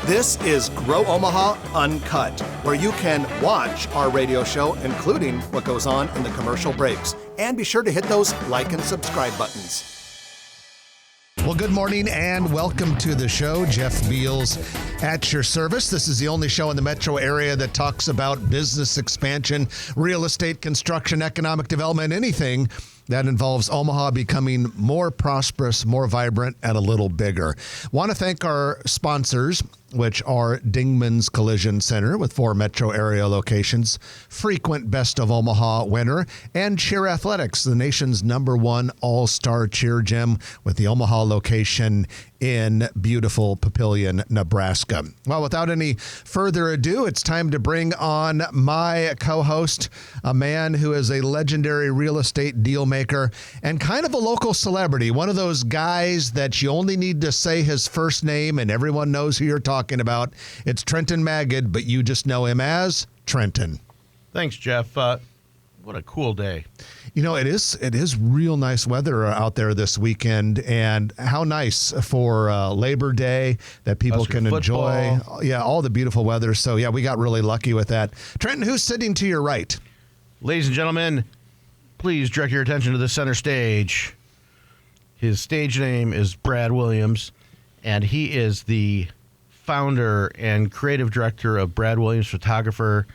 This is Grow Omaha Uncut, where you can watch our radio show, including what goes on in the commercial breaks. And be sure to hit those like and subscribe buttons. Well, good morning and welcome to the show. Jeff Beals at your service. This is the only show in the metro area that talks about business expansion, real estate, construction, economic development, anything that involves Omaha becoming more prosperous, more vibrant, and a little bigger. Want to thank our sponsors, which are Dingman's Collision Center with 4 metro area locations, frequent Best of Omaha winner, and Cheer Athletics, the nation's #1 all-star cheer gym with the Omaha location in beautiful Papillion, Nebraska. Well, without any further ado, it's time to bring on my co-host, a man who is a legendary real estate deal maker and kind of a local celebrity, one of those guys that you only need to say his first name and everyone knows who you're talking about. It's Trenton Magid, but you just know him as Trenton. Thanks, Jeff. What a cool day. You know, it is real nice weather out there this weekend, and how nice for Labor Day that people can enjoy. Yeah, all the beautiful weather. So, yeah, we got really lucky with that. Trenton, who's sitting to your right? Ladies and gentlemen, please direct your attention to the center stage. His stage name is Brad Williams, and he is the founder and creative director of Brad Williams Photography,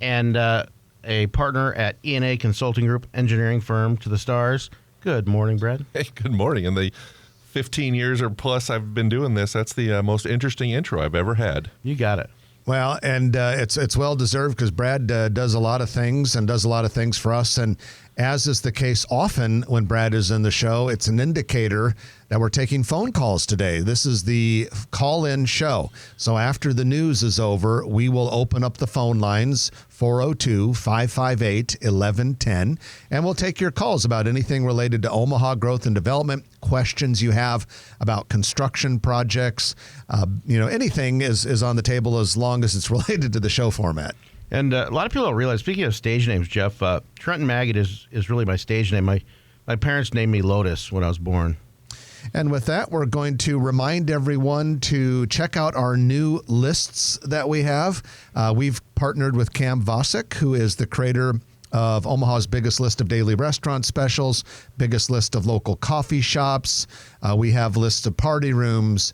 and a partner at E&A Consulting Group, engineering firm to the stars. Good morning, Brad. Hey, good morning. In the 15 years or plus I've been doing this, that's the most interesting intro I've ever had. You got it. Well, and it's well-deserved because Brad does a lot of things and does a lot of things for us. And as is the case often when Brad is in the show, it's an indicator that we're taking phone calls today. This is the call-in show. So after the news is over, we will open up the phone lines, 402-558-1110, and we'll take your calls about anything related to Omaha growth and development, questions you have about construction projects. Anything is on the table as long as it's related to the show format. And a lot of people don't realize, speaking of stage names, Jeff, Trenton Magid is really my stage name. My parents named me Lotus when I was born. And with that, we're going to remind everyone to check out our new lists that we have. We've partnered with Cam Vosick, who is the creator of Omaha's biggest list of daily restaurant specials, biggest list of local coffee shops. We have lists of party rooms,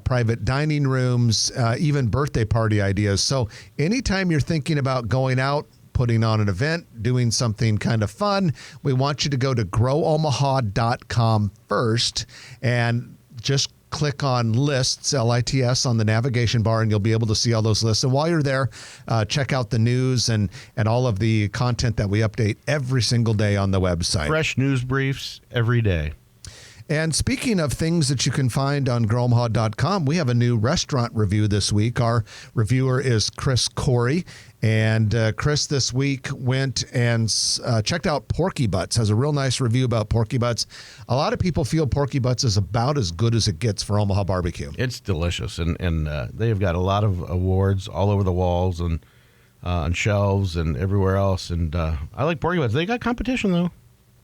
private dining rooms, even birthday party ideas. So anytime you're thinking about going out, putting on an event, doing something kind of fun, we want you to go to growomaha.com first and just click on lists, LITS, on the navigation bar, and you'll be able to see all those lists. And while you're there, check out the news and all of the content that we update every single day on the website. Fresh news briefs every day. And speaking of things that you can find on growomaha.com, we have a new restaurant review this week. Our reviewer is Chris Corey. And Chris this week went and checked out Porky Butts, has a real nice review about Porky Butts. A lot of people feel Porky Butts is about as good as it gets for Omaha barbecue. It's delicious, and they've got a lot of awards all over the walls and on shelves and everywhere else. And I like Porky Butts. They got competition, though.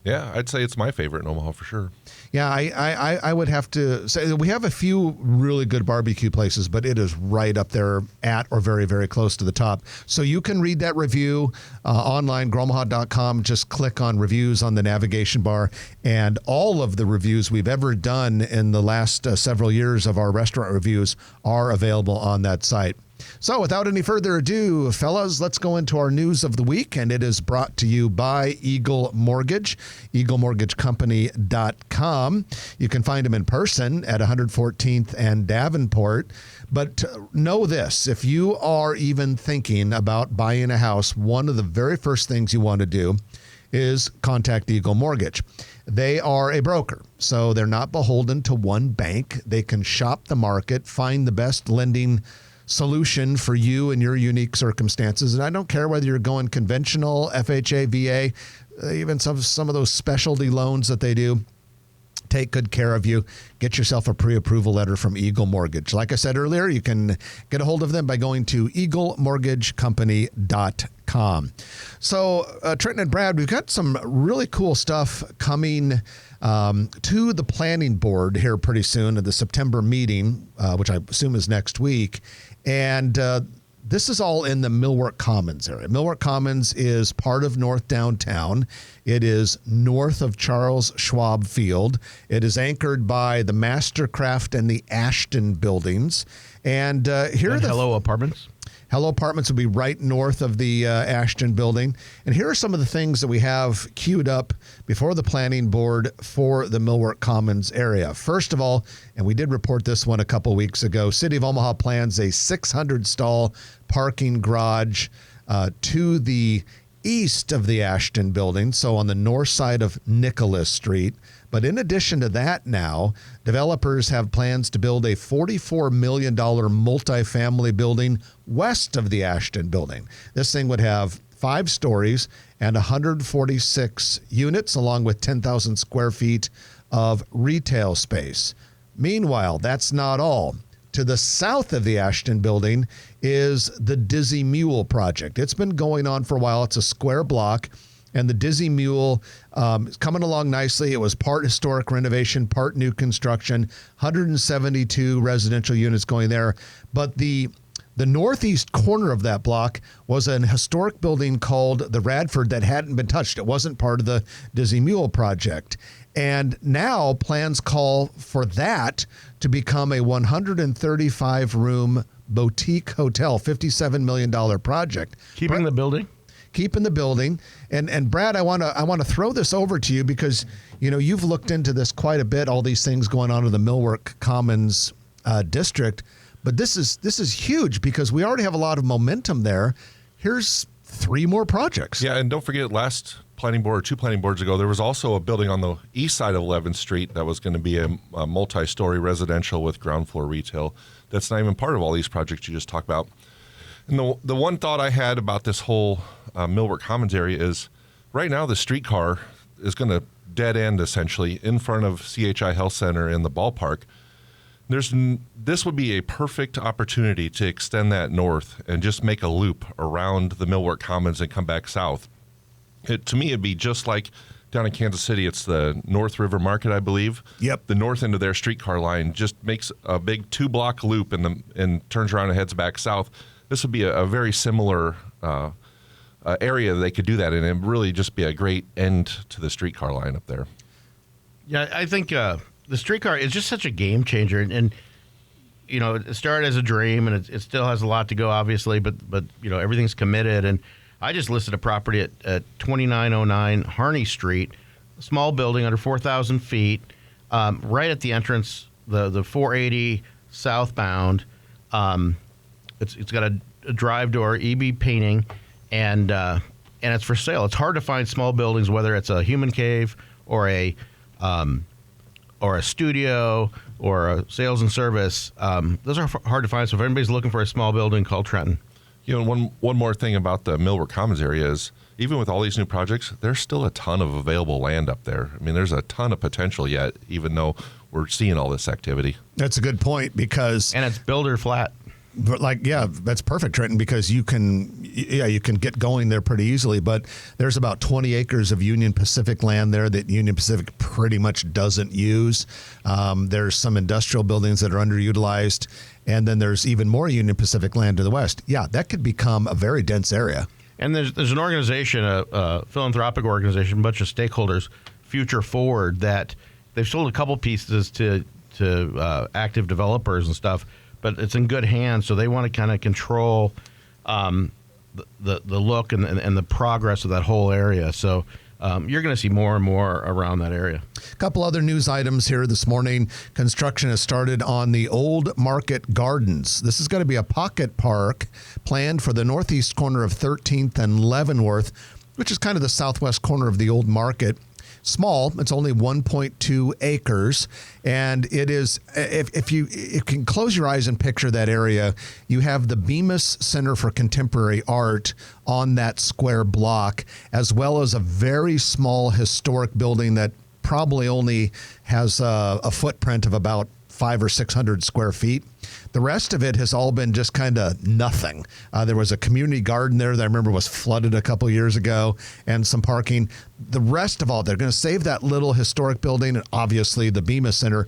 Yeah, I'd say it's my favorite in Omaha for sure. Yeah, I would have to say that we have a few really good barbecue places, but it is right up there at or very, very close to the top. So you can read that review online, growomaha.com. Just click on reviews on the navigation bar, and all of the reviews we've ever done in the last several years of our restaurant reviews are available on that site. So without any further ado, fellas, let's go into our news of the week, and it is brought to you by Eagle Mortgage, eaglemortgagecompany.com. You can find them in person at 114th and Davenport. But know this, if you are even thinking about buying a house, one of the very first things you want to do is contact Eagle Mortgage. They are a broker, so they're not beholden to one bank. They can shop the market, find the best lending solution for you and your unique circumstances. And I don't care whether you're going conventional, FHA, VA, even some of those specialty loans that they do. Take good care of you. Get yourself a pre-approval letter from Eagle Mortgage. Like I said earlier, you can get a hold of them by going to eaglemortgagecompany.com. So, Trenton and Brad, we've got some really cool stuff coming to the planning board here pretty soon at the September meeting, which I assume is next week. And this is all in the Millwork Commons area. Millwork Commons is part of North Downtown. It is north of Charles Schwab Field. It is anchored by the Mastercraft and the Ashton buildings. And here are the Hello Apartments. Hello Apartments will be right north of the Ashton building. And here are some of the things that we have queued up before the planning board for the Millwork Commons area. First of all, and we did report this one a couple weeks ago, City of Omaha plans a 600-stall parking garage to the east of the Ashton building, so on the north side of Nicholas Street. But in addition to that now, developers have plans to build a $44 million multifamily building west of the Ashton building. This thing would have 5 stories and 146 units, along with 10,000 square feet of retail space. Meanwhile, that's not all. To the south of the Ashton building is the Dizzy Mule project. It's been going on for a while. It's a square block. And the Dizzy Mule is coming along nicely. It was part historic renovation, part new construction, 172 residential units going there. But the northeast corner of that block was an historic building called the Radford that hadn't been touched. It wasn't part of the Dizzy Mule project. And now plans call for that to become a 135-room boutique hotel, $57 million project. Keeping the building? Keeping the building. And Brad, I want to throw this over to you because, you know, you've looked into this quite a bit, all these things going on in the Millwork Commons district. But this is huge because we already have a lot of momentum there. Here's 3 more projects. Yeah, and don't forget, last planning board, or 2 planning boards ago, there was also a building on the east side of 11th Street that was going to be a multi-story residential with ground floor retail. That's not even part of all these projects you just talked about. And the one thought I had about this whole Millwork Commons area is right now the streetcar is going to dead end essentially in front of CHI Health Center in the ballpark. This would be a perfect opportunity to extend that north and just make a loop around the Millwork Commons and come back south. To me, it'd be just like down in Kansas City. It's the North River Market, I believe. Yep. The north end of their streetcar line just makes a big 2-block loop and turns around and heads back south. This would be a very similar area that they could do that in, and really just be a great end to the streetcar line up there. Yeah, I think the streetcar is just such a game changer, and you know, it started as a dream, and it still has a lot to go, obviously, but you know, everything's committed. And I just listed a property at 2909 Harney Street, a small building under 4,000 feet, right at the entrance, the 480 southbound. It's got a drive door, EB painting, and it's for sale. It's hard to find small buildings, whether it's a human cave or a studio or a sales and service. Those are hard to find. So if anybody's looking for a small building, call Trenton. You know, one more thing about the Millwork Commons area is even with all these new projects, there's still a ton of available land up there. I mean, there's a ton of potential yet, even though we're seeing all this activity. That's a good point because... And it's builder flat. But that's perfect, Trenton, because you can get going there pretty easily. But there's about 20 acres of Union Pacific land there that Union Pacific pretty much doesn't use. There's some industrial buildings that are underutilized. And then there's even more Union Pacific land to the west. Yeah, that could become a very dense area. And there's an organization, a philanthropic organization, a bunch of stakeholders, Future Forward, that they've sold a couple pieces to active developers and stuff, but it's in good hands. So they want to kind of control the look and the progress of that whole area. So you're going to see more and more around that area. A couple other news items here this morning. Construction has started on the Old Market Gardens. This is going to be a pocket park planned for the northeast corner of 13th and Leavenworth, which is kind of the southwest corner of the Old Market. Small, it's only 1.2 acres, and it is, if you can close your eyes and picture that area, you have the Bemis Center for Contemporary Art on that square block, as well as a very small historic building that probably only has a footprint of about 500 or 600 square feet. The rest of it has all been just kind of nothing. There was a community garden there that I remember was flooded a couple years ago, and some parking. The rest of all, they're going to save that little historic building and obviously the Bema Center.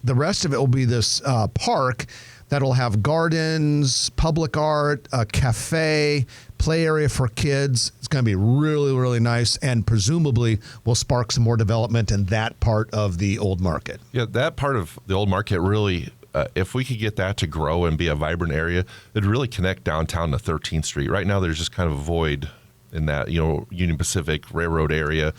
The rest of it will be this park that'll have gardens, public art, a cafe, play area for kids. It's going to be really, really nice, and presumably will spark some more development in that part of the old market. Yeah, that part of the old market really, if we could get that to grow and be a vibrant area, it'd really connect downtown to 13th Street. Right now, there's just kind of a void in that, Union Pacific Railroad area.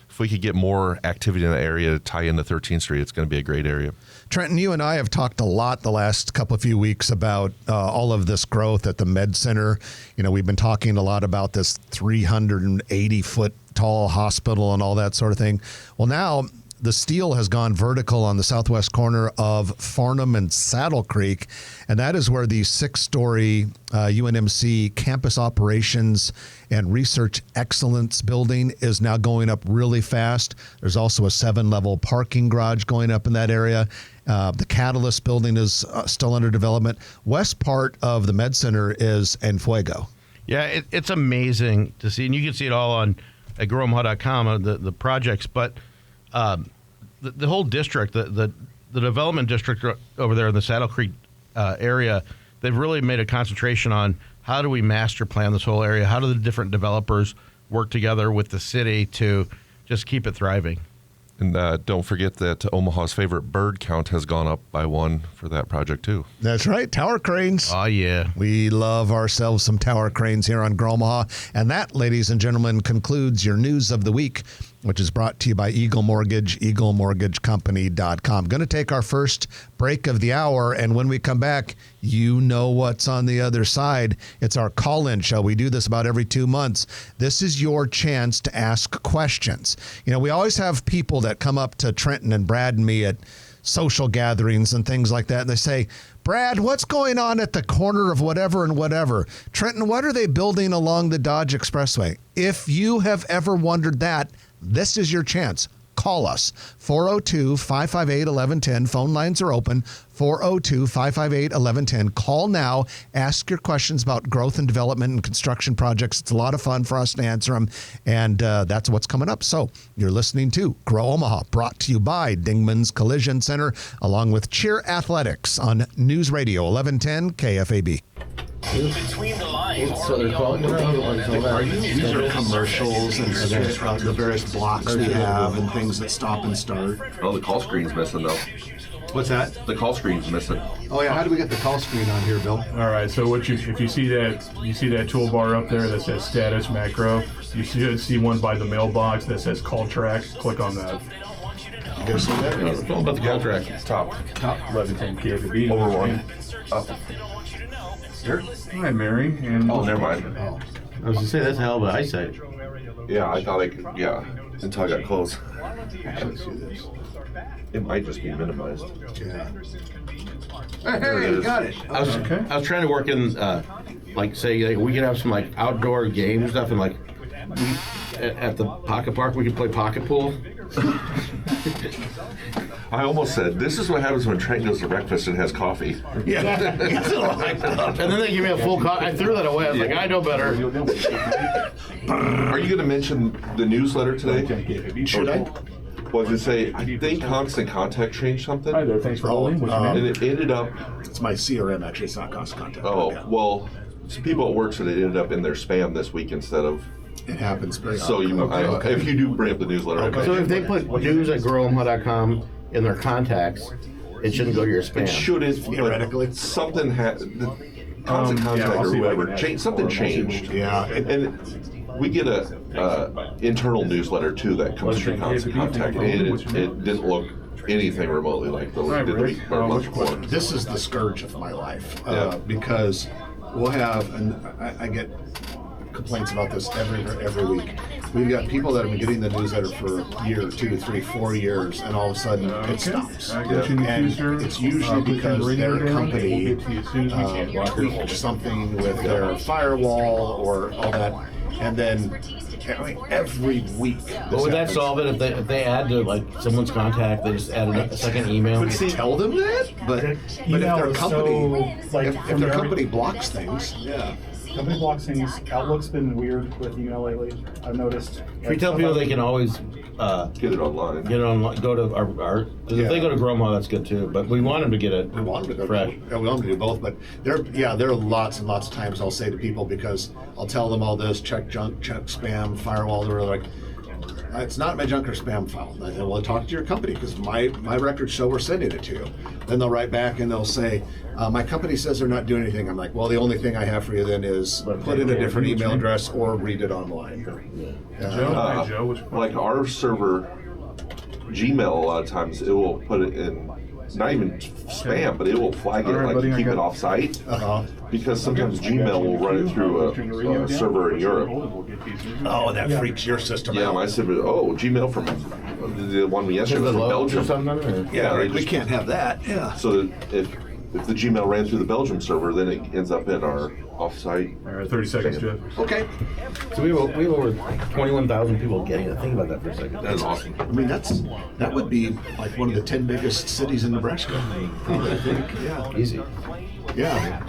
If we could get more activity in that area to tie into 13th Street, it's going to be a great area. Trenton, you and I have talked a lot the last few weeks about all of this growth at the Med Center. We've been talking a lot about this 380-foot tall hospital and all that sort of thing. Well, now the steel has gone vertical on the southwest corner of Farnham and Saddle Creek, and that is where the 6-story UNMC campus operations and research excellence building is now going up really fast. There's also a 7-level parking garage going up in that area. The Catalyst building is still under development. West part of the Med Center is En Fuego. Yeah, it's amazing to see, and you can see it all on at growomaha.com, the projects, but the whole district, the development district over there in the Saddle Creek area, they've really made a concentration on how do we master plan this whole area? How do the different developers work together with the city to just keep it thriving? And don't forget that Omaha's favorite bird count has gone up by 1 for that project, too. That's right, tower cranes. Oh, yeah. We love ourselves some tower cranes here on Grow Omaha. And that, ladies and gentlemen, concludes your news of the week, which is brought to you by Eagle Mortgage, eaglemortgagecompany.com. Going to take our first break of the hour, and when we come back, you know what's on the other side. It's our call-in show. We do this about every 2 months. This is your chance to ask questions. We always have people that come up to Trenton and Brad and me at social gatherings and things like that, and they say, Brad, what's going on at the corner of whatever and whatever? Trenton, what are they building along the Dodge Expressway? If you have ever wondered that, this is your chance. Call us, 402-558-1110. Phone lines are open, 402-558-1110. Call now. Ask your questions about growth and development and construction projects. It's a lot of fun for us to answer them, and that's what's coming up. So you're listening to Grow Omaha, brought to you by Dingman's Collision Center, along with Cheer Athletics on News Radio 1110 KFAB. Between the lines. So they're calling These are commercials and the various blocks we have and things that stop and start. Oh, the call screen's missing, though. What's that? The call screen's missing. Oh yeah, how do we get the call screen on here, Bill? All right, so if you see that toolbar up there that says status macro, you should see one by the mailbox that says call track. Click on that. You guys see that? It's all about the call track. Top. 1110 KFB. Over 1. Up. Here? Hi, Mary. And Oh, never mind. Oh. I was gonna say that's a hell of an eyesight. Yeah, I thought I could, until I got close. Let's see this. It might just be minimized. Yeah. There it is. Got it. I was trying to work in say we could have some outdoor game stuff and at the pocket park we could play pocket pool. I almost said, this is what happens when Trent goes to breakfast and has coffee. Yeah. And then they give me a full coffee. I threw that away. I was like, I know better. Are you going to mention the newsletter today? Should I? Well, to say, I think Constant Contact changed something. Hi there. Thanks for holding. What's your And name? it ended up, It's my CRM actually. It's not Constant Contact. Yeah. well, some people at work said it ended up in their spam this week instead of. It happens very So often. if you do bring up the newsletter, I might- So if they put news at growomaha.com in their contacts, it shouldn't go to your spam. it shouldn't. Theoretically. But something Constant Contact I'll or see if I whoever can changed. ask Something for 'em. I'll see changed. Yeah. And we get a internal newsletter too that comes through Constant Contact, and it didn't look anything remotely like the Hi, did the Rick. week or month before. This is the scourge of my life Yeah. because we'll have, and I get complaints about this every week. We've got people that have been getting the newsletter for a year, 2, 3, 4 years, and all of a sudden it stops. I got you in the And queue, sir. it's usually Put your because radio their down, company and we'll get to you as soon as we can. tweaked something with their firewall or all that. And then every week. But would that solve it if they add to like someone's contact? They just add a second email. Could tell them that, but if their company, if their company blocks things, yeah. Company blocks things. Outlook's been weird with email lately. I've noticed. We tell people they can always Get it online. Go to our. Because if they go to Groma, that's good too. But we want them to get it. We want them to go fresh. Yeah, we want them to do both. But there are lots and lots of times I'll say to people, because I'll tell them all this: check junk, check spam, firewall. They're like, it's not my junk or spam file. I say, well, talk to your company, because my records show we're sending it to you. Then they'll write back and they'll say, my company says they're not doing anything. I'm like, well, the only thing I have for you then is put in a different email address or read it online. Joe, Like our server, Gmail, a lot of times it will put it in, not even spam, but it will flag it like to keep it off site. Because sometimes Gmail will run it through a server in Europe. Oh, that freaks your system Yeah, out. my server. Oh, Gmail from the one we yesterday was from Belgium. Or something, or? Yeah, we can't have that. Yeah. So that if the Gmail ran through the Belgium server, then it ends up in our offsite. All right, 30 seconds, Jeff. Okay. So we have over 21,000 people getting it. Think about that for a second. That's awesome. I mean, that would be like one of the 10 biggest cities in Nebraska. I think. Yeah. Easy. Yeah.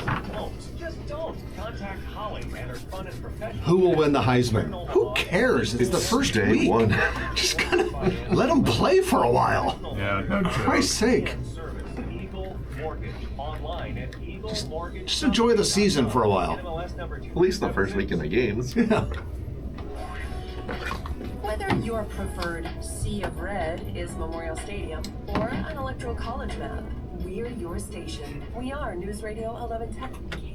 Who will win the Heisman? Who cares? It's the first day week. one. Just kind of let them play for a while. Yeah, no For Christ's sake. Just enjoy the season for a while. At least the first week in the games. Yeah. Whether your preferred sea of red is Memorial Stadium or an electoral college map, we're your station. We are News Radio 1110.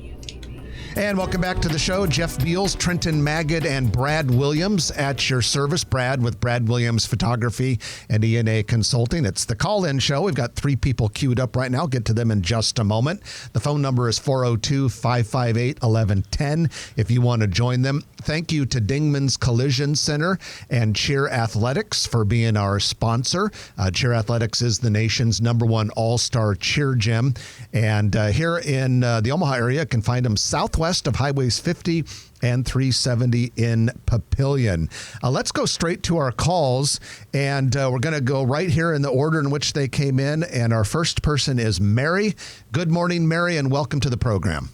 And welcome back to the show. Jeff Beals, Trenton Magid, and Brad Williams at your service. Brad with Brad Williams Photography and ENA Consulting. It's the call-in show. We've got 3 people queued up right now. I'll get to them in just a moment. The phone number is 402-558-1110 if you want to join them. Thank you to Dingman's Collision Center and Cheer Athletics for being our sponsor. Cheer Athletics is the nation's #1 all-star cheer gym. And here in the Omaha area, you can find them southwest of Highways 50 and 370 in Papillion. Let's go straight to our calls, and we're going to go right here in the order in which they came in. And our first person is Mary. Good morning, Mary, and welcome to the program.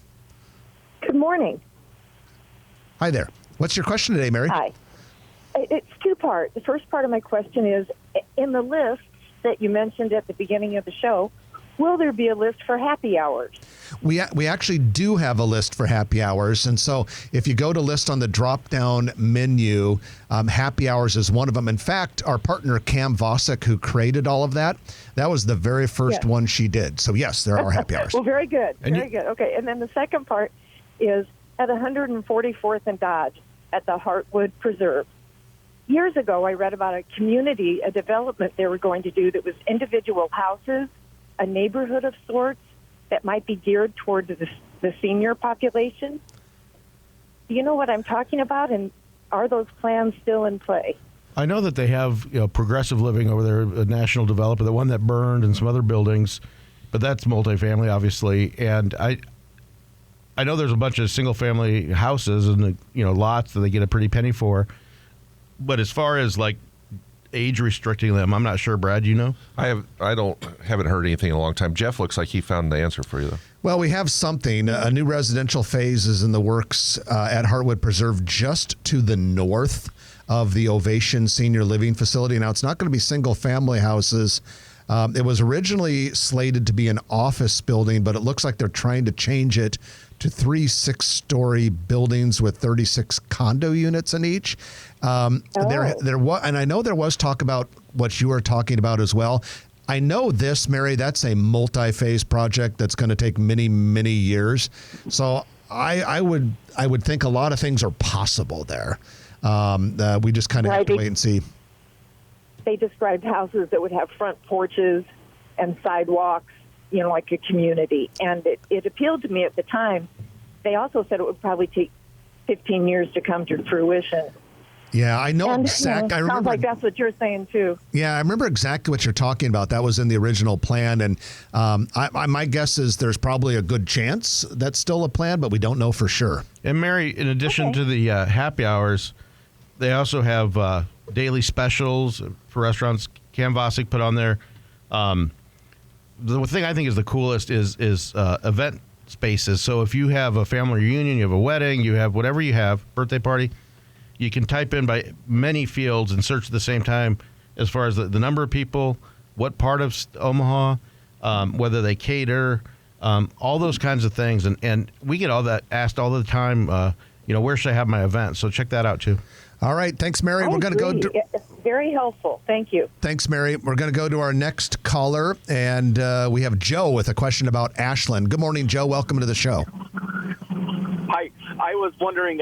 Good morning. Hi there. What's your question today, Mary? Hi. It's 2-part. The first part of my question is, in the list that you mentioned at the beginning of the show, will there be a list for happy hours? We actually do have a list for happy hours. And so if you go to list on the drop-down menu, happy hours is one of them. In fact, our partner Cam Vosek, who created all of that, that was the very first one she did. So yes, there are happy hours. Well, very good. And very good. Okay. And then the second part is at 144th and Dodge at the Heartwood Preserve. Years ago, I read about a development they were going to do that was individual houses, a neighborhood of sorts that might be geared towards the senior population. Do you know what I'm talking about, and are those plans still in play? I know that they have progressive living over there, a national developer, the one that burned and some other buildings, but that's multifamily, obviously. And I know there's a bunch of single-family houses and lots that they get a pretty penny for. But as far as like age restricting them, I'm not sure. Brad, you know? I haven't heard anything in a long time. Jeff looks like he found the answer for you though. Well, we have something. A new residential phase is in the works at Heartwood Preserve, just to the north of the Ovation Senior Living Facility. Now, it's not going to be single-family houses. It was originally slated to be an office building, but it looks like they're trying to change it to 3 6-story buildings with 36 condo units in each. And I know there was talk about what you were talking about as well. I know this, Mary, that's a multi-phase project that's going to take many, many years. So I would think a lot of things are possible there. We just kind of have to wait and see. They described houses that would have front porches and sidewalks, like a community. And it appealed to me at the time. They also said it would probably take 15 years to come to fruition. Yeah, I know And, exactly. I sounds remember. like that's what you're saying too. Yeah, I remember exactly what you're talking about. That was in the original plan, and my guess is there's probably a good chance that's still a plan, but we don't know for sure. And Mary, in addition to the happy hours, they also have daily specials for restaurants. Canvassic put on there. The thing I think is the coolest is event spaces. So if you have a family reunion, you have a wedding, you have whatever you have, birthday party, you can type in by many fields and search at the same time as far as the number of people, what part of Omaha, whether they cater, all those kinds of things. And we get all that asked all the time, where should I have my event? So check that out too. All right. Thanks, Mary. We're going to go. It's very helpful. Thank you. Thanks, Mary. We're going to go to our next caller, and we have Joe with a question about Ashland. Good morning, Joe. Welcome to the show. Hi. I was wondering,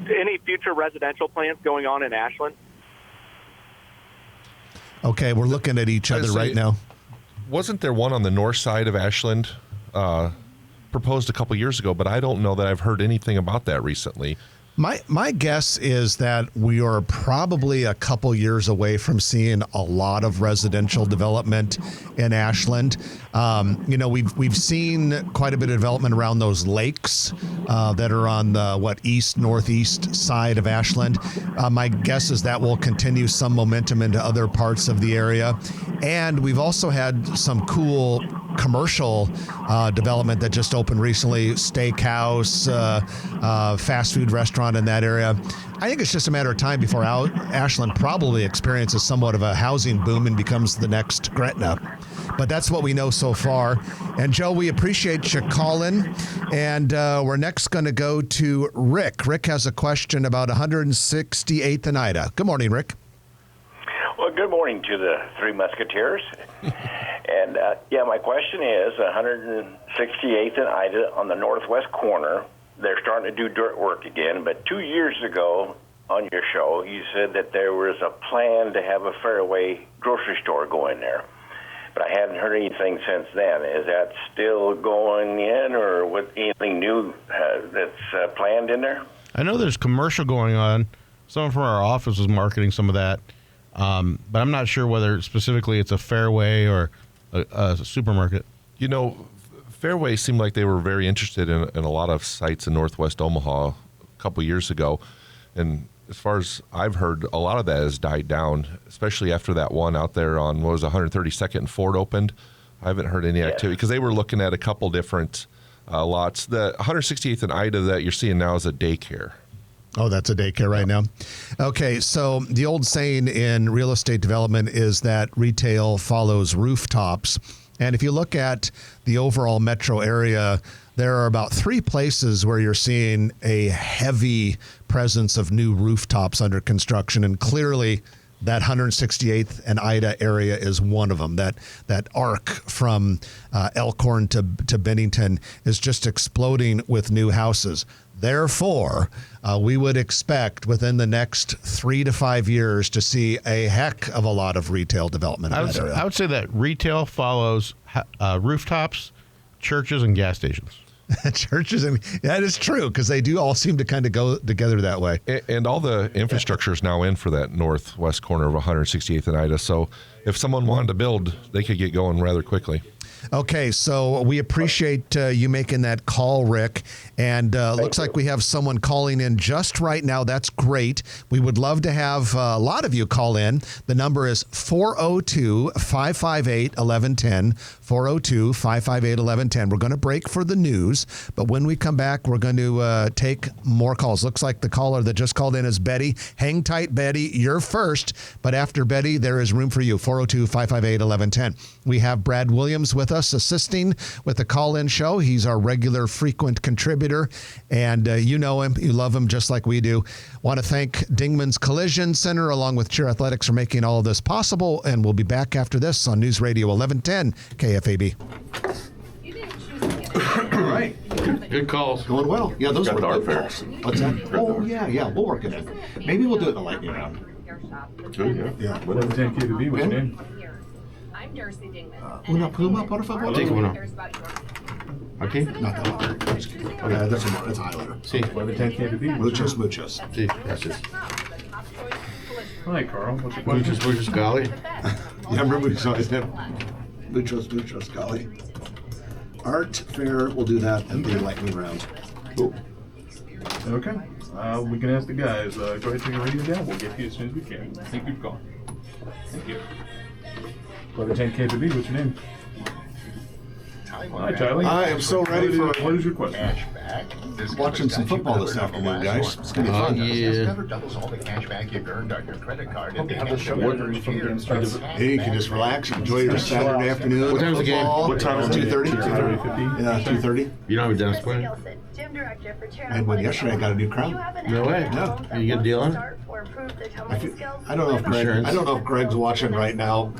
any future residential plans going on in Ashland? Okay, we're looking at each other right now. Wasn't there one on the north side of Ashland proposed a couple years ago, but I don't know that I've heard anything about that recently. My guess is that we are probably a couple years away from seeing a lot of residential development in Ashland. We've seen quite a bit of development around those lakes that are on the northeast side of Ashland. My guess is that will continue some momentum into other parts of the area, and we've also had some cool commercial development that just opened recently, steakhouse, fast food restaurant in that area. I think it's just a matter of time before Ashland probably experiences somewhat of a housing boom and becomes the next Gretna. But that's what we know so far. And Joe, we appreciate you calling. And we're next going to go to Rick. Rick has a question about 168th and Ida. Good morning, Rick. Well, good morning to the Three Musketeers. And, my question is 168th and Ida on the northwest corner. They're starting to do dirt work again. But 2 years ago on your show, you said that there was a plan to have a Fairway grocery store going there. But I haven't heard anything since then. Is that still going in, or with anything new that's planned in there? I know there's commercial going on. Someone from our office was marketing some of that. But I'm not sure whether specifically it's a Fairway or a supermarket. Fairway seemed like they were very interested in a lot of sites in northwest Omaha a couple years ago. And as far as I've heard, a lot of that has died down, especially after that one out there on, 132nd and Ford opened. I haven't heard any activity because they were looking at a couple different lots. The 168th and Ida that you're seeing now is a daycare. Oh, that's a daycare right now. Okay, so the old saying in real estate development is that retail follows rooftops. And if you look at the overall metro area, there are about 3 places where you're seeing a heavy presence of new rooftops under construction. And clearly that 168th and Ida area is one of them. That arc from Elkhorn to Bennington is just exploding with new houses. Therefore, we would expect within the next 3 to 5 years to see a heck of a lot of retail development in that area. I would say that retail follows rooftops, churches, and gas stations. Churches, that is true, because they do all seem to kind of go together that way. And all the infrastructure is now in for that northwest corner of 168th and Ida. So if someone wanted to build, they could get going rather quickly. Okay, so we appreciate you making that call, Rick. And looks like we have someone calling in just right now. That's great. We would love to have a lot of you call in. The number is 402-558-1110, 402-558-1110. We're going to break for the news, but when we come back, we're going to take more calls. Looks like the caller that just called in is Betty. Hang tight, Betty. You're first, but after Betty, there is room for you, 402-558-1110. We have Brad Williams with us assisting with the call-in show. He's our regular frequent contributor, and you know him. You love him just like we do. Want to thank Dingman's Collision Center along with Cheer Athletics for making all of this possible, and we'll be back after this on News Radio 1110 KFAB. All right. Good calls. Going well. Yeah, those were good calls. What's that? Oh, yeah. We'll work it in. Maybe we'll do it in a lightning round. Good, yeah. 1110 KBB, what's your name? I'm Darcy Dingman. Una pluma, por favor. Take one. Okay. Not that one. Okay, that's a Highlander. See. 1110 KBB. Muchos. See, that's it. Hi, Carl. What's your question? Muchos, golly. Yeah, remember we saw his name? Muchos, golly. Art fair, we'll do that at the lightning round. Cool. Okay. We can ask the guys. Go ahead and take a radio down. We'll get to you as soon as we can. Thank you for calling. Thank you. 1110 KBB, what's your name? Hi, Tyler. I am so ready for What is your question? watching some football this afternoon, guys. It's going to be fun. Yeah. doubles all the cash back you've earned on your credit card. Hope you have the show from the game starts. Hey, you can just relax, enjoy your Saturday afternoon. What time's the game? Football. What time is it? 2:30. 2:30. Yeah, 2:30. You don't have a dentist appointment? I went yesterday. I got a new crown. No way. Yeah. You get a deal on it? I don't know if Greg's watching right now,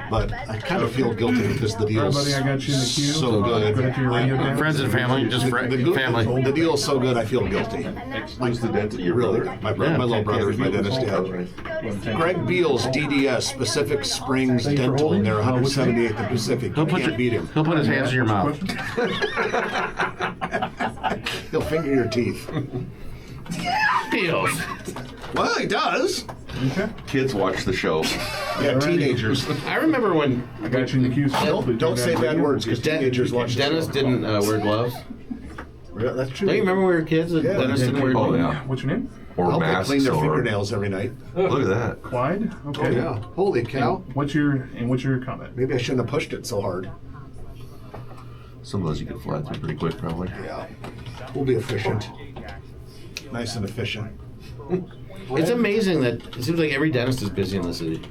but I kind of feel guilty because the deal's Everybody, I got you in the queue. so good. Go ahead to your radio down. Friends and family, just family. The deal's so good, I feel guilty. Who's the dentist? Your Really, brother? my little brother is my dentist. Yeah. Greg Beals, DDS, Pacific Springs Dental, near 178th and Pacific. You can't beat him. He'll put his hands in your mouth. He'll finger your teeth. Beals. Well, he does. Okay. Kids watch the show. Yeah, teenagers. I remember when I got you in the queue. Don't say bad words because teenagers watch the Dennis show. didn't wear gloves. Yeah, that's true. Don't you remember when we were kids? Yeah. Dennis didn't wear Oh, gloves. yeah. What's your name? Or I hope they masks. clean their or, fingernails every night. Look at that. Clyde? Okay. Oh, yeah. Holy cow. What's your comment? Maybe I shouldn't have pushed it so hard. Some of those you can fly through pretty quick, probably. Yeah. We'll be efficient. Nice and efficient. It's amazing that it seems like every dentist is busy in the city.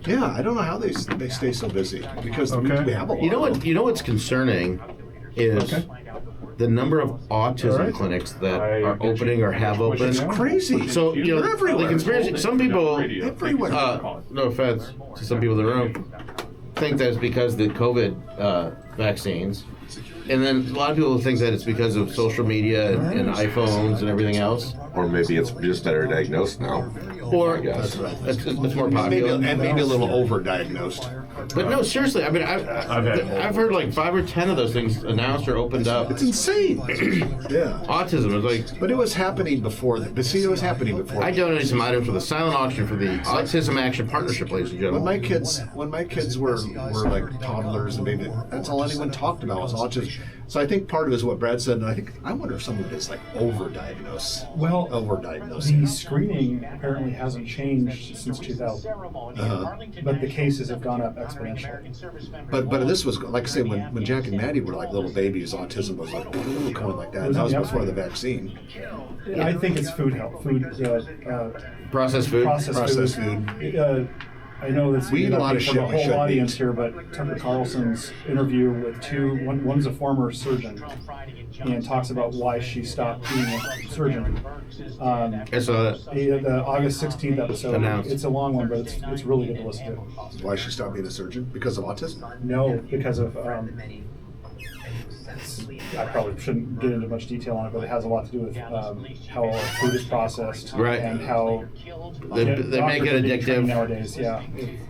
Yeah, I don't know how they stay so busy because we have a lot. You know what's concerning is the number of autism clinics that are opening or have opened. It's crazy. So you know They're everywhere. the conspiracy. Some people, Everywhere. no offense to some people in the room, think that it's because of the COVID vaccines. And then a lot of people think that it's because of social media and iPhones and everything else. Or maybe it's just better diagnosed now. Or guess. it's more popular. Maybe a little overdiagnosed. But no, seriously, I mean, I've heard like 5 or 10 of those things announced or opened up. It's insane. Yeah. Autism is like. But it was happening before that. But see, it was happening before. I donated some items for the silent auction for the Autism Action Partnership, ladies and gentlemen. When my kids were like toddlers and maybe that's all anyone talked about was autism. So I think part of it is what Brad said, and I wonder if some of it is like overdiagnosed. Well, overdiagnosing. the screening apparently hasn't changed since 2000, but the cases have gone up exponentially. But this was like I say when Jack and Maddie were like little babies, autism was like going like that. That was before the vaccine. I think it's food health, Processed food. Processed food. I know this We eat a lot of from shit the we whole shouldn't audience eat. here, but Tucker Carlson's interview with one's a former surgeon and talks about why she stopped being a surgeon. It's a The August 16th episode. Announced. It's a long one, but it's really good to listen to. Why she stopped being a surgeon? Because of autism? No, because of I probably shouldn't get into much detail on it, but it has a lot to do with how our food is processed, Right. and how They make doctors it are being trained addictive. nowadays. Yeah.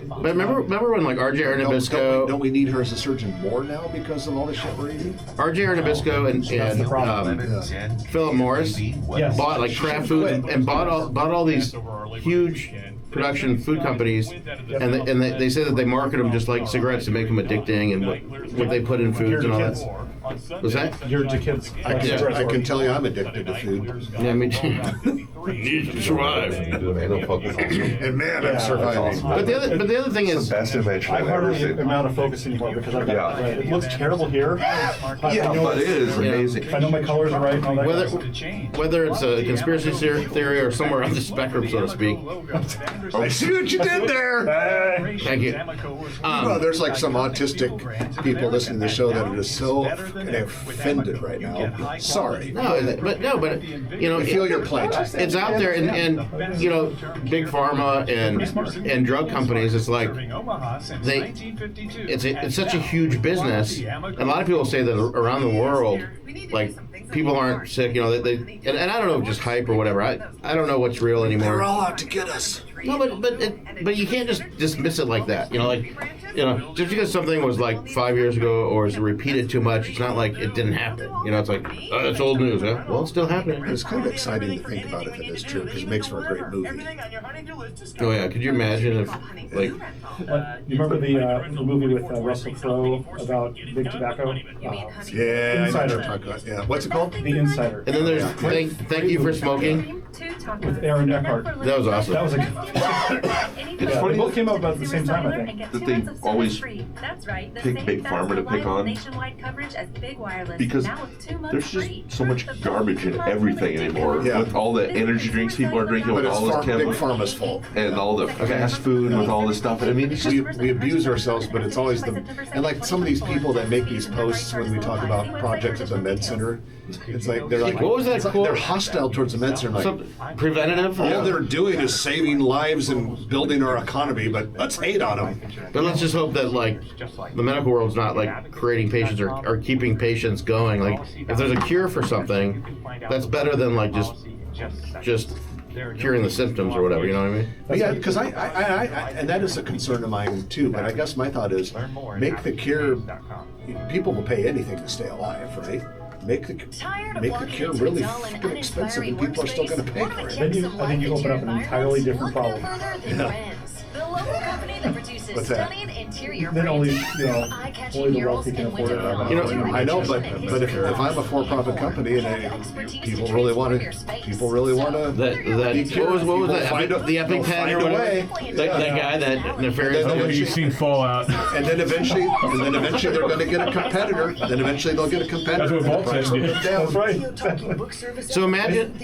But remember when like RJ Nabisco, Don't we need her as a surgeon more now because of all the shit we're eating? RJ Nabisco and the problem. Philip Morris Yes. bought like Kraft Foods and bought all these huge production food companies, and they say that they market them just like cigarettes to make them addicting and what they put in foods and all that. Was that? Geared to kids. I can tell you I'm addicted to food. Yeah, me too. Need to survive. And man, I'm surviving. But the other thing is, Best invention I I've ever hardly seen. am out of focus anymore because I've got it looks terrible here. Yeah, but it is amazing. If I know my colors are right and all that. whether it's a conspiracy theory or somewhere on the spectrum, so to speak. I see what you did there. Thank you. Well, there's like some autistic people listening to the show that are just so offended right now. Sorry. No, but you know, I feel your plight. It's out there, and you know, big pharma and drug companies. It's like it's such a huge business, and a lot of people say that around the world, like people aren't sick. You know, and I don't know, just hype or whatever. I don't know what's real anymore. They're all out to get us. No, but you can't just dismiss it like that. You know, like just because something was like 5 years ago or is repeated too much, it's not like it didn't happen. It's like, oh, it's old news, huh? Well, it's still happening. It's kind of exciting to think about if it is true, because it makes for a great movie. Oh, yeah. Could you imagine if, like... you remember the movie with Russell Crowe about big tobacco? Yeah, I know what you're talking about. Yeah. What's it called? The Insider. And then there's Thank You for Smoking. With Aaron Eckhart. That was awesome. That was a It's funny they both came out about the same time, I think. that they always pick Big Pharma to pick on, because there's just so much garbage in everything anymore. Yeah. With all the energy drinks people are drinking, with all this Big chemical, Pharma's fault. and all the fast food with all this stuff. I mean, it's just, We abuse ourselves, but it's always and like some of these people that make these posts when we talk about projects at the med center, it's like they're like, what was that quote? They're hostile towards the med center. Like, preventative? all they're doing is saving lives and building our economy, but let's hate on them. But let's just hope that, like, the medical world's not, like, creating patients or keeping patients going. Like, if there's a cure for something, that's better than, like, just curing the symptoms or whatever, you know what I mean? But yeah, because I and that is a concern of mine too, but I guess my thought is make the cure, people will pay anything to stay alive, right? Make the cure really fucking expensive, and people are still going to pay for it. I think you open up an entirely different problem. Yeah. What's that? Then only the wealthy can afford it. I know, but if I'm a for-profit company and people really want to, what was that? The Epic Pen or whatever? That guy, that nefarious. You've seen Fallout. And then eventually they're going to get a competitor. Then eventually they'll get a competitor. That's what Vault says. That's right. So imagine,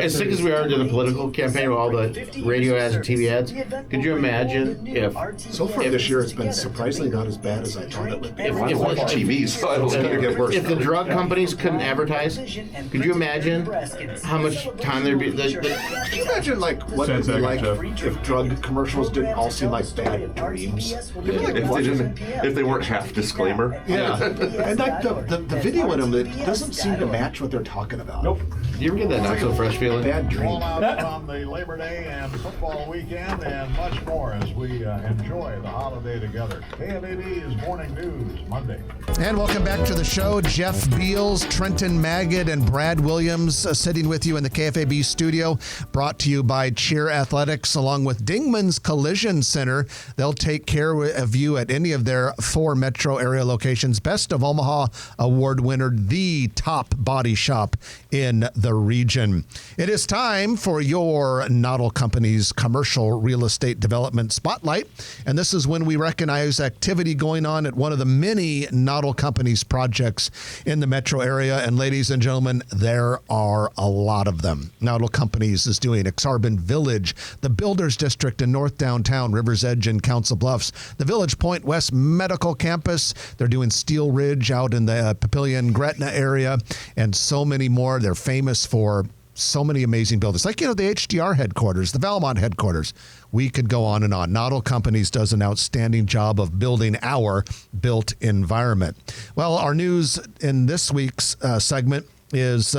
as sick as we are to the political campaign with all the radio ads and TV ads, could you imagine if... So far this year it's been surprisingly not as bad as I thought it would be. I watch TV, so it's going to get worse. If the drug companies couldn't advertise, could you imagine how much time there'd be... Could you imagine what it would be like if drug commercials didn't all seem like bad dreams? If they weren't half disclaimer. Yeah. And like the video in them, it doesn't seem to match what they're talking about. Nope. Do you ever get that not so fresh feeling? Bad dream. From the Labor Day and football weekend and much more as we enjoy the holiday together. KFAB's Morning News, Monday. And welcome back to the show. Jeff Beals, Trenton Magid, and Brad Williams sitting with you in the KFAB studio, brought to you by Cheer Athletics along with Dingman's Collision Center. They'll take care of you at any of their 4 metro area locations. Best of Omaha award winner, the top body shop in the region. It is time for your Noddle Company's commercial real estate development spotlight. And this is when we recognize activity going on at one of the many Noddle Company's projects in the metro area. And ladies and gentlemen, there are a lot of them. Noddle Companies is doing Exarban Village, the Builders District in North Downtown, Rivers Edge and Council Bluffs, the Village Point West Medical Campus. They're doing Steel Ridge out in the Papillion, Gretna area, and so many more. They're famous for so many amazing buildings, like, the HDR headquarters, the Valmont headquarters. We could go on and on. Noddle Companies does an outstanding job of building our built environment. Well, our news in this week's segment is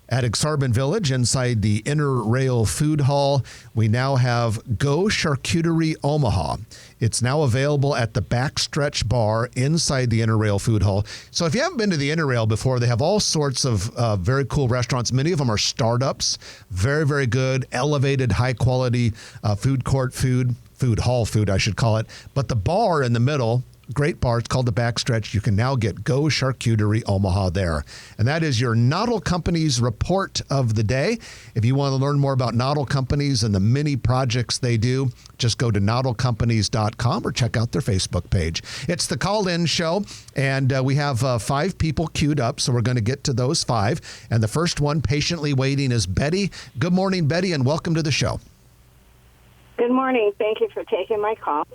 at Exarban Village inside the Inner Rail Food Hall. We now have Go Charcuterie Omaha. It's now available at the Backstretch Bar inside the Inner Rail Food Hall. So if you haven't been to the Inner Rail before, they have all sorts of very cool restaurants. Many of them are startups. Very, very good, elevated, high-quality food court food hall food, I should call it. But the bar in the middle, great bar. It's called the Backstretch. You can now get Go Charcuterie Omaha there. And that is your Noddle Companies report of the day. If you want to learn more about Noddle Companies and the many projects they do, just go to noddlecompanies.com or check out their Facebook page. It's the call-in show, and we have 5 people queued up, so we're going to get to those 5. And the first one patiently waiting is Betty. Good morning, Betty, and welcome to the show. Good morning. Thank you for taking my call.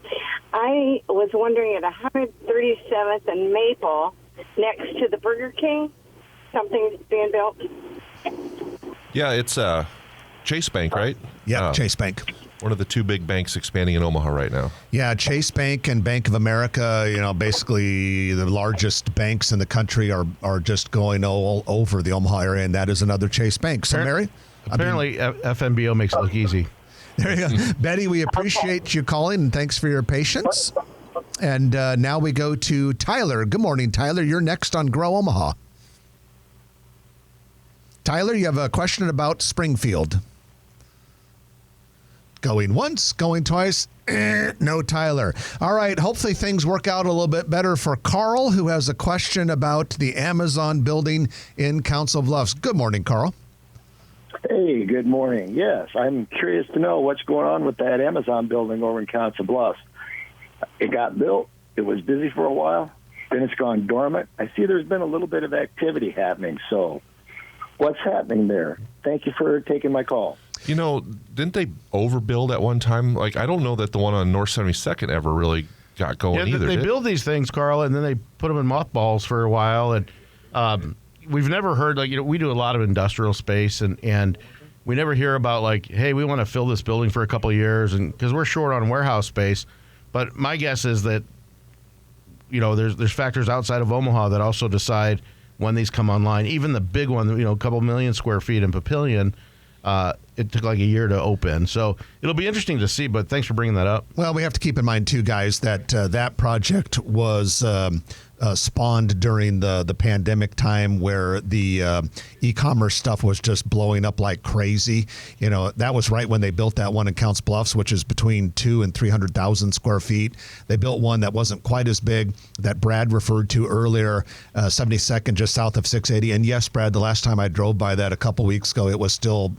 I was wondering at 137th and Maple, next to the Burger King, something's being built. Yeah, it's Chase Bank, right? Yeah, Chase Bank. One of the 2 big banks expanding in Omaha right now. Yeah, Chase Bank and Bank of America, basically the largest banks in the country are just going all over the Omaha area, and that is another Chase Bank. So, Mary? Apparently, FMBO makes it look easy. There you go. Betty, we appreciate you calling, and thanks for your patience. And now we go to Tyler. Good morning, Tyler. You're next on Grow Omaha. Tyler, you have a question about Springfield. Going once, going twice. No, Tyler. All right. Hopefully things work out a little bit better for Carl, who has a question about the Amazon building in Council Bluffs. Good morning, Carl. Hey, good morning. Yes, I'm curious to know what's going on with that Amazon building over in Council Bluffs. It got built. It was busy for a while. Then it's gone dormant. I see there's been a little bit of activity happening. So what's happening there? Thank you for taking my call. You know, didn't they overbuild at one time? Like, I don't know that the one on North 72nd ever really got going either. They build these things, Carl, and then they put them in mothballs for a while. And we've never heard, like, we do a lot of industrial space, and we never hear about, like, hey, we want to fill this building for a couple of years, and because we're short on warehouse space. But my guess is that, there's factors outside of Omaha that also decide when these come online. Even the big one, a couple million square feet in Papillion, it took like a year to open. So it'll be interesting to see, but thanks for bringing that up. Well, we have to keep in mind, too, guys, that that project was spawned during the pandemic time where the e-commerce stuff was just blowing up like crazy. That was right when they built that one in Council Bluffs, which is between 200,000 and 300,000 square feet. They built one that wasn't quite as big that Brad referred to earlier, 72nd, just south of 680. And yes, Brad, the last time I drove by that a couple weeks ago, it was still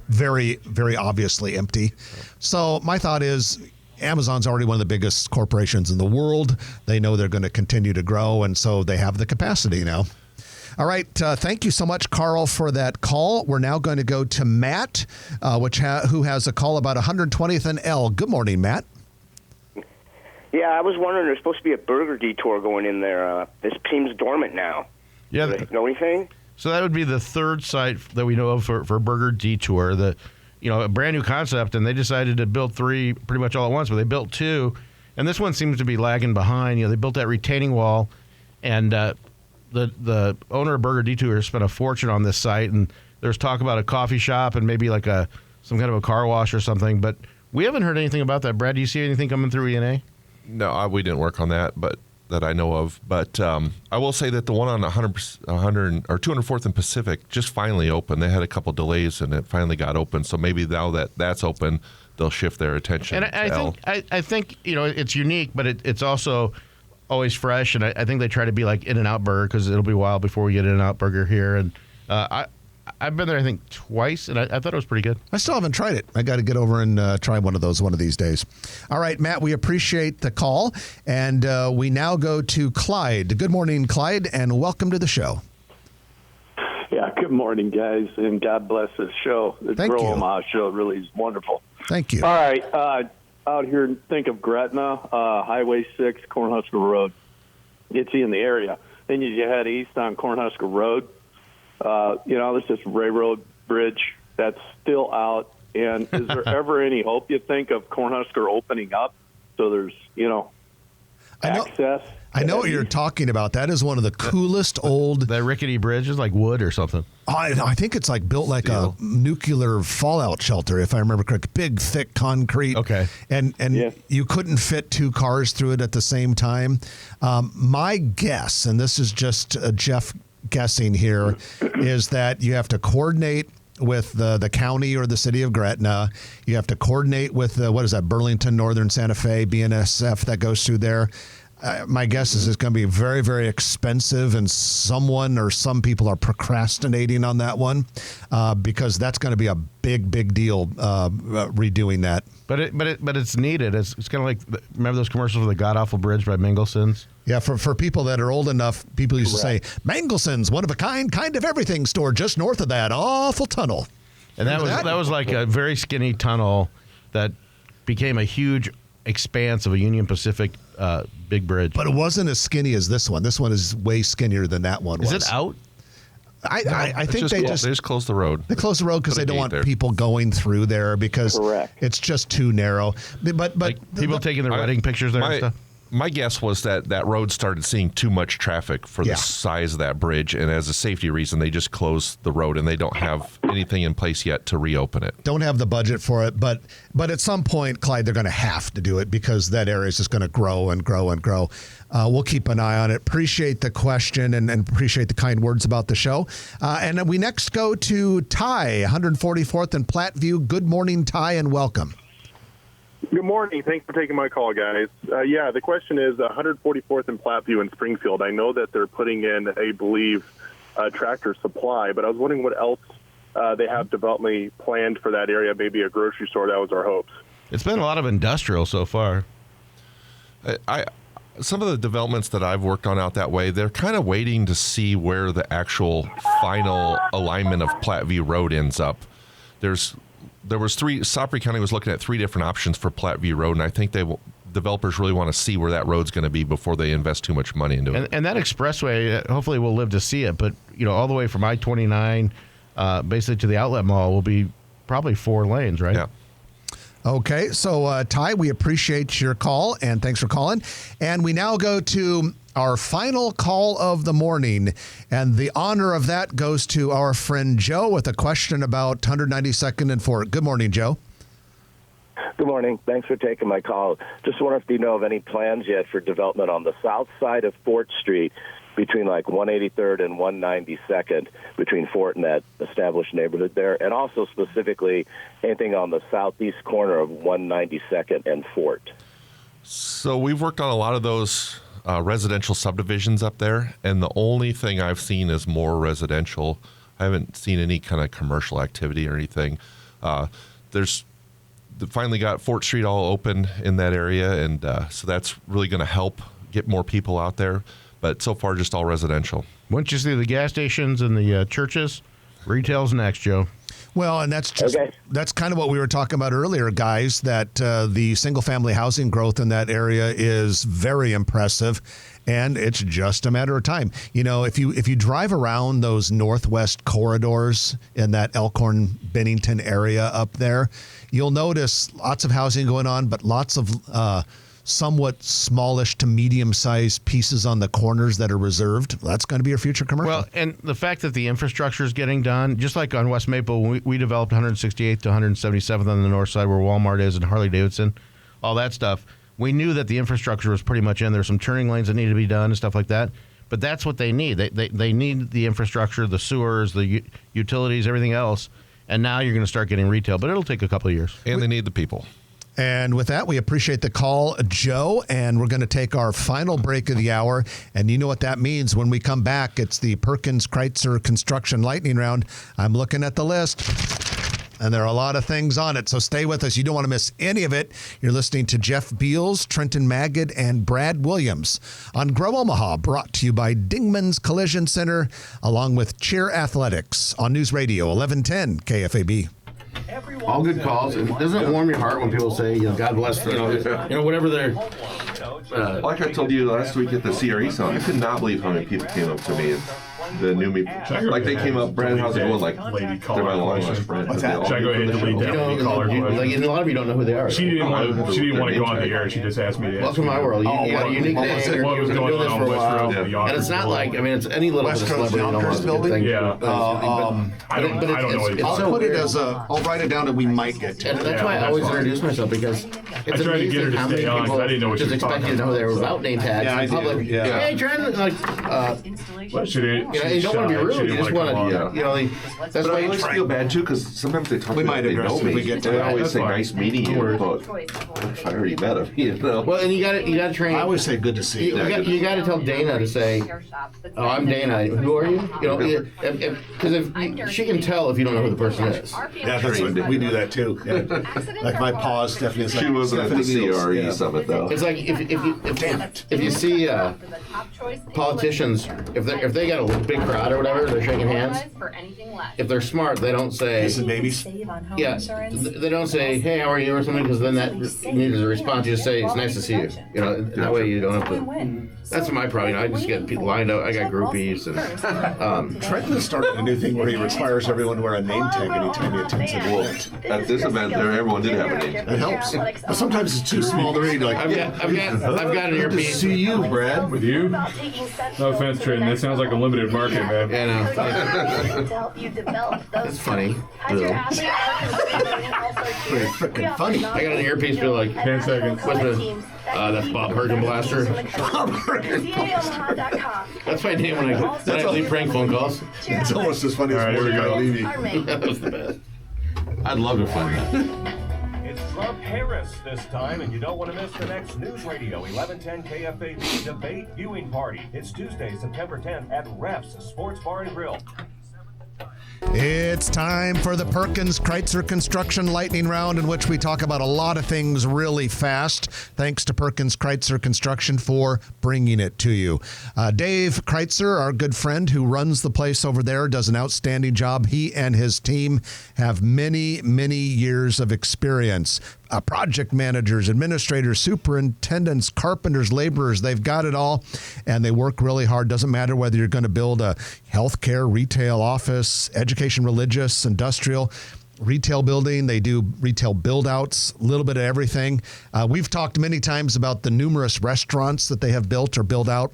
very, very obviously empty. So my thought is Amazon's already one of the biggest corporations in the world. They know they're going to continue to grow, and so they have the capacity now. All right. Thank you so much, Carl, for that call. We're now going to go to Matt, who has a call about 120th and L. Good morning, Matt. Yeah, I was wondering, there's supposed to be a burger detour going in there. This seems dormant now. Yeah. Do they know anything? So that would be the third site that we know of for Burger Detour. A brand new concept, and they decided to build 3 pretty much all at once, but they built 2, and this one seems to be lagging behind. They built that retaining wall, and the owner of Burger Detour spent a fortune on this site, and there's talk about a coffee shop and maybe like some kind of a car wash or something, but we haven't heard anything about that. Brad, do you see anything coming through ENA? No, we didn't work on that, but that I know of. But I will say that the one on 204th and Pacific just finally opened. They had a couple delays, and it finally got open. So maybe now that that's open, they'll shift their attention. And I think it's unique, but it's also always fresh. And I think they try to be like In-N-Out Burger because it'll be a while before we get In-N-Out Burger here. And I've been there, I think, twice, and I thought it was pretty good. I still haven't tried it. I got to get over and try one of those one of these days. All right, Matt, we appreciate the call, and we now go to Clyde. Good morning, Clyde, and welcome to the show. Yeah, good morning, guys, and God bless this show. The Thank Grow you. Omaha show really is wonderful. Thank you. All right, out here, think of Gretna, Highway 6, Cornhusker Road. Gets you in the area. Then you head east on Cornhusker Road. There's this railroad bridge that's still out. And is there ever any hope, you think, of Cornhusker opening up so there's, access? I know what you're talking about. That is one of the coolest old... That rickety bridge is like wood or something. I think it's like built like a nuclear fallout shelter, if I remember correctly. Big, thick concrete. Okay. And you couldn't fit 2 cars through it at the same time. My guess, and this is just Jeff guessing here, is that you have to coordinate with the county or the city of Gretna. You have to coordinate with Burlington, Northern Santa Fe, BNSF that goes through there. My guess is it's going to be very, very expensive, and someone or some people are procrastinating on that one because that's going to be a big, big deal redoing that. But it's needed. It's kind of like, remember those commercials for the God Awful Bridge by Mingelson's? Yeah, for people that are old enough, people used to say, Mangelson's, one of a kind of everything store just north of that awful tunnel. And that was like a very skinny tunnel that became a huge expanse of a Union Pacific big bridge. But it wasn't as skinny as this one. This one is way skinnier than that one was. Is it out? I think they just closed the road. They closed the road because they don't want people going through there because it's just too narrow. But people taking their wedding pictures there and stuff. My guess was that that road started seeing too much traffic for Yeah. the size of that bridge, and as a safety reason, they just closed the road, and they don't have anything in place yet to reopen it. Don't have the budget for it, but at some point, Clyde, they're going to have to do it because that area is just going to grow and grow and grow. We'll keep an eye on it. Appreciate the question and appreciate the kind words about the show. And we next go to Ty, 144th and Platteview. Good morning, Ty, and welcome. Good morning. Thanks for taking my call, guys. The question is 144th and Platteview in Springfield. I know that they're putting in, I believe, Tractor Supply, but I was wondering what else they have development planned for that area, maybe a grocery store. That was our hopes. It's been a lot of industrial so far. Some of the developments that I've worked on out that way, they're kind of waiting to see where the actual final alignment of Platteview Road ends up. Sopry County was looking at 3 different options for Platteview Road, and I think developers really want to see where that road's going to be before they invest too much money into it. And that expressway, hopefully we'll live to see it, but all the way from I-29 basically to the outlet mall will be probably 4 lanes, right? Yeah. Okay, so Ty, we appreciate your call, and thanks for calling. And we now go to our final call of the morning, and the honor of that goes to our friend Joe with a question about 192nd and Fort. Good morning, Joe. Good morning. Thanks for taking my call. Just wonder if you know of any plans yet for development on the south side of Fort Street between like 183rd and 192nd, between Fort and that established neighborhood there, and also specifically anything on the southeast corner of 192nd and Fort. So we've worked on a lot of those residential subdivisions up there, and the only thing I've seen is more residential. I haven't seen any kind of commercial activity or anything. Finally got Fort Street all open in that area, and so that's really going to help get more people out there. But so far, just all residential. Once you see the gas stations and the churches, retail's next, Joe. Well, and that's kind of what we were talking about earlier, guys, that the single-family housing growth in that area is very impressive, and it's just a matter of time. If you drive around those northwest corridors in that Elkhorn-Bennington area up there, you'll notice lots of housing going on, but lots of somewhat smallish to medium-sized pieces on the corners that are reserved. That's going to be your future commercial. Well, and the fact that the infrastructure is getting done, just like on West Maple, we developed 168th to 177th on the north side where Walmart is and Harley-Davidson, all that stuff. We knew that the infrastructure was pretty much in. There's some turning lanes that need to be done and stuff like that. But that's what they need. They need the infrastructure, the sewers, the utilities, everything else. And now you're going to start getting retail. But it'll take a couple of years. And they need the people. And with that, we appreciate the call, Joe, and we're going to take our final break of the hour. And you know what that means. When we come back, it's the Perkins Kreitzer Construction Lightning Round. I'm looking at the list, and there are a lot of things on it, so stay with us. You don't want to miss any of it. You're listening to Jeff Beals, Trenton Magid, and Brad Williams on Grow Omaha, brought to you by Dingman's Collision Center, along with Cheer Athletics on News Radio 1110 KFAB. All good calls. Doesn't it warm your heart when people say, God bless, whatever they're... like I told you last week at the CRE song, I could not believe how many people came up to me and knew me. Like they came up, Brad, how's it going? Like, they're my long lost friend. Should I go ahead and delete that lady caller question? A lot of you don't know who they are. She didn't want to go on the air. She just asked me to ask. Welcome to my world. You got a unique name. What was You've been going doing this on for a West while. Road? And it's not like, it's any little bit of celebrity. Yonkers building? Yeah. I don't know. I'll put it as I'll write it down and we might get to And it. that's why I always introduce myself, because it's I tried to get her amazing to how stay many on, 'cause I didn't know people what she just was expect you to know they were without name tags Yeah, I in do, public. yeah. Hey, Trent, Well, she didn't. you don't want to be rude. You just want to, that's But why I always feel bad too, because sometimes they talk We about might they address know it if me. we get to They that. always That's say fine. nice meeting you, but I already met him. Well, and you got to train. I always say good to see you. You got to tell Dana to say, "Oh, I'm Dana. Who are you?" Because if she can tell if you don't know who the person is. Yeah, that's what, we do that too. Yeah. Like my pause, Stephanie. It's like, She wasn't at the Stephanie Niels. CRE Yeah. summit though. It's like if you see politicians, if they got a big crowd or whatever, they're shaking hands. If they're smart, they don't say Kissing babies. Yeah, they don't say, "Hey, how are you?" or something, because then that needs a response. You just say, "It's nice to see you." That way you don't have to. That's my problem. I just get people lined up. I got groupies. And Trenton has started a new thing where he requires everyone to wear a name tag anytime he attends an event. At this event, there everyone did have a name. It helps. But sometimes it's too small to read. Like, I've got an good to earpiece. see you, Brad. With you? No offense, Trenton. That sounds like a limited market, man. That's funny. Pretty freaking funny. I got an earpiece for like 10 seconds. That's Bob Hergen Blaster. That's my name when I leave prank phone calls. It's almost as funny as here we go. That was the best. I'd love to find that. It's Trump Harris this time, and you don't want to miss the next News Radio 1110 KFAB debate viewing party. It's Tuesday, September 10th at Ref's Sports Bar and Grill. It's time for the Perkins Kreitzer Construction Lightning Round, in which we talk about a lot of things really fast. Thanks to Perkins Kreitzer Construction for bringing it to you. Dave Kreitzer, our good friend who runs the place over there, does an outstanding job. He and his team have many, many years of experience. Project managers, administrators, superintendents, carpenters, laborers, they've got it all, and they work really hard. Doesn't matter whether you're going to build a healthcare, retail, office, education, religious, industrial, retail building. They do retail build-outs, a little bit of everything. We've talked many times about the numerous restaurants that they have built or build out.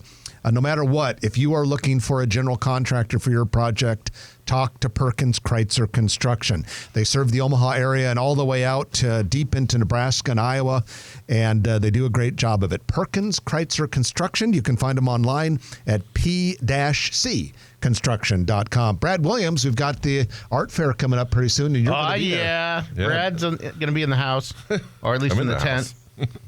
No matter what, if you are looking for a general contractor for your project, talk to Perkins Kreitzer Construction. They serve the Omaha area and all the way out to deep into Nebraska and Iowa, and they do a great job of it. Perkins Kreitzer Construction, you can find them online at p-c construction.com. Brad Williams, we've got the art fair coming up pretty soon. And you're gonna be there. Brad's going to be in the house, or at least in the tent.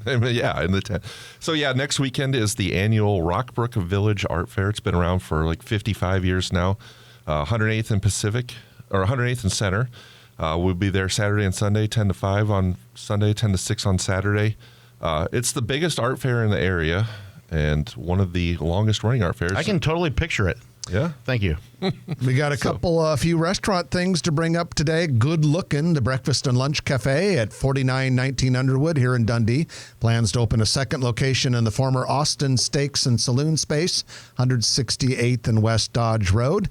Yeah, in the tent. So yeah, next weekend is the annual Rockbrook Village Art Fair. It's been around for like 55 years now. 108th and Pacific, or 108th and Center. We'll be there Saturday and Sunday, 10 to 5 on Sunday, 10 to 6 on Saturday. It's the biggest art fair in the area and one of the longest running art fairs. I can totally picture it. Yeah. Thank you. We got a few restaurant things to bring up today. Good Looking, the breakfast and lunch cafe at 4919 Underwood here in Dundee. Plans to open a second location in the former Austin Steaks and Saloon space, 168th and West Dodge Road.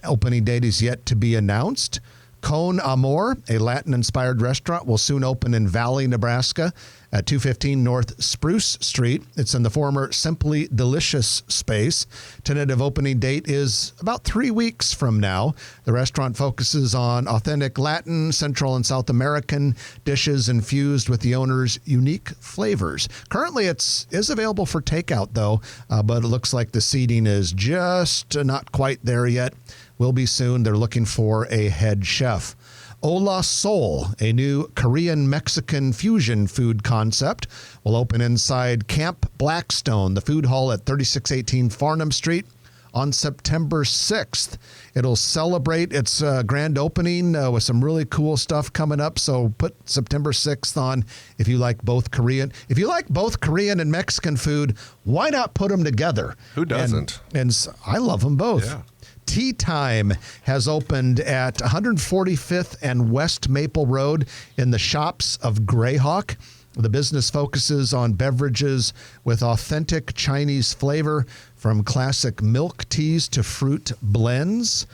Opening date is yet to be announced. Con Amor, a Latin-inspired restaurant, will soon open in Valley, Nebraska at 215 North Spruce Street. It's in the former Simply Delicious space. Tentative opening date is about 3 weeks from now. The restaurant focuses on authentic Latin, Central, and South American dishes infused with the owner's unique flavors. Currently, it is available for takeout, though, but it looks like the seating is just not quite there yet. Will be soon. They're looking for a head chef. Ola Soul, a new Korean-Mexican fusion food concept, will open inside Camp Blackstone, the food hall at 3618 Farnham Street, on September 6th. It'll celebrate its grand opening with some really cool stuff coming up. So put September 6th on if you like both Korean. If you like both Korean and Mexican food, why not put them together? Who doesn't? And I love them both. Yeah. Tea Time has opened at 145th and West Maple Road in the shops of Greyhawk. The business focuses on beverages with authentic Chinese flavor, from classic milk teas to fruit blends.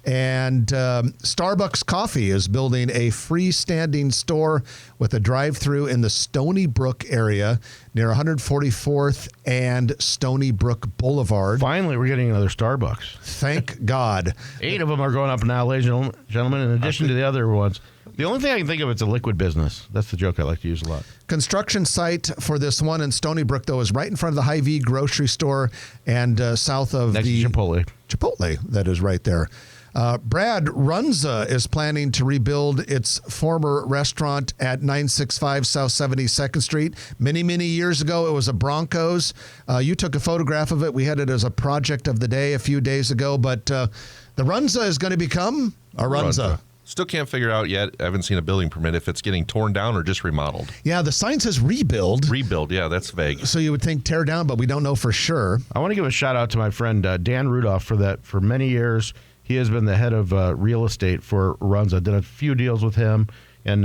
And Starbucks Coffee is building a freestanding store with a drive-through in the Stony Brook area near 144th and Stony Brook Boulevard. Finally, we're getting another Starbucks. Thank God. 8 of them are going up now, ladies and gentlemen, in addition to the other ones. The only thing I can think of is a liquid business. That's the joke I like to use a lot. Construction site for this one in Stony Brook, though, is right in front of the Hy-Vee grocery store and south of next to Chipotle. Chipotle, that is right there. Brad, Runza is planning to rebuild its former restaurant at 965 South 72nd Street. Many, many years ago, it was a Broncos. You took a photograph of it. We had it as a project of the day a few days ago, but the Runza is going to become a Runza. Still can't figure out yet. I haven't seen a building permit if it's getting torn down or just remodeled. Yeah, the sign says rebuild. Rebuild, yeah, that's vague. So you would think tear down, but we don't know for sure. I want to give a shout out to my friend Dan Rudolph for that. For many years, he has been the head of real estate for Runza. Did a few deals with him, and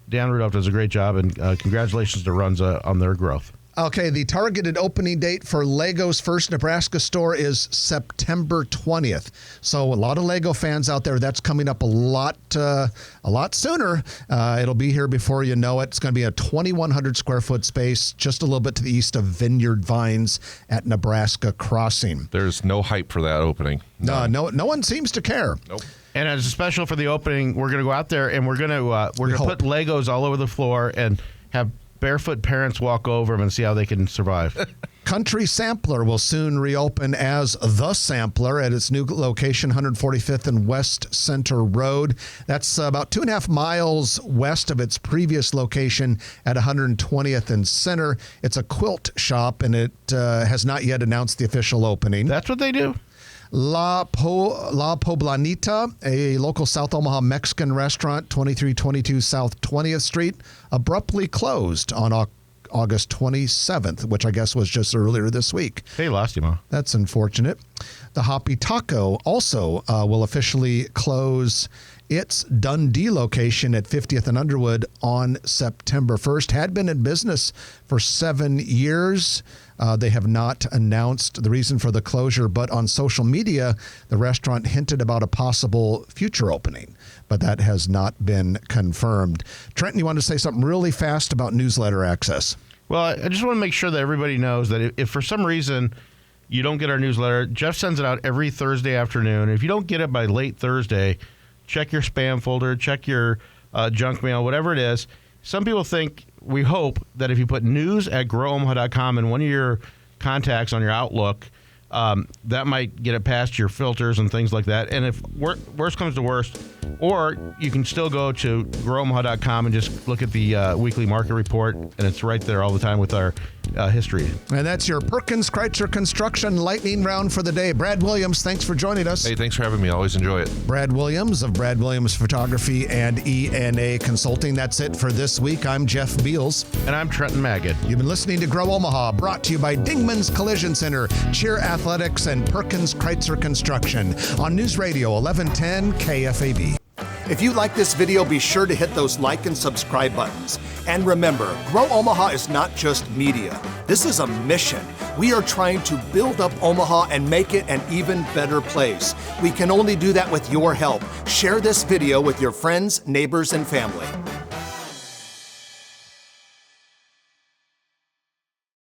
Dan Rudolph does a great job, and congratulations to Runza on their growth. Okay, the targeted opening date for Lego's first Nebraska store is September 20th. So a lot of Lego fans out there, that's coming up a lot sooner. It'll be here before you know it. It's going to be a 2,100 square foot space, just a little bit to the east of Vineyard Vines at Nebraska Crossing. There's no hype for that opening. No one seems to care. Nope. And as a special for the opening, we're going to go out there and we're going to put Legos all over the floor and have barefoot parents walk over them and see how they can survive. Country Sampler will soon reopen as The Sampler at its new location, 145th and West Center Road. That's about 2.5 miles west of its previous location at 120th and Center. It's a quilt shop, and it has not yet announced the official opening. That's what they do? La Poblanita, a local South Omaha Mexican restaurant, 2322 South 20th Street, abruptly closed on August 27th, which I guess was just earlier this week. Hey, lost you, Ma. That's unfortunate. The Hoppy Taco also will officially close its Dundee location at 50th and Underwood on September 1st. Had been in business for 7 years. They have not announced the reason for the closure, but on social media, the restaurant hinted about a possible future opening, but that has not been confirmed. Trenton, you want to say something really fast about newsletter access? Well, I just want to make sure that everybody knows that if for some reason you don't get our newsletter, Jeff sends it out every Thursday afternoon. If you don't get it by late Thursday, check your spam folder, check your junk mail, whatever it is. Some people think, we hope, that if you put news@growomaha.com in one of your contacts on your Outlook, that might get it past your filters and things like that. And if worst comes to worst, or you can still go to growomaha.com and just look at the weekly market report, and it's right there all the time with our history. And that's your Perkins Kreitzer Construction Lightning Round for the day. Brad Williams, thanks for joining us. Hey, thanks for having me. I always enjoy it. Brad Williams of Brad Williams Photography and ENA Consulting. That's it for this week. I'm Jeff Beals. And I'm Trenton Magid. You've been listening to Grow Omaha, brought to you by Dingman's Collision Center, Cheer Athletics, and Perkins Kreitzer Construction on News Radio 1110 KFAB. If you like this video, be sure to hit those like and subscribe buttons. And remember, Grow Omaha is not just media. This is a mission. We are trying to build up Omaha and make it an even better place. We can only do that with your help. Share this video with your friends, neighbors, and family.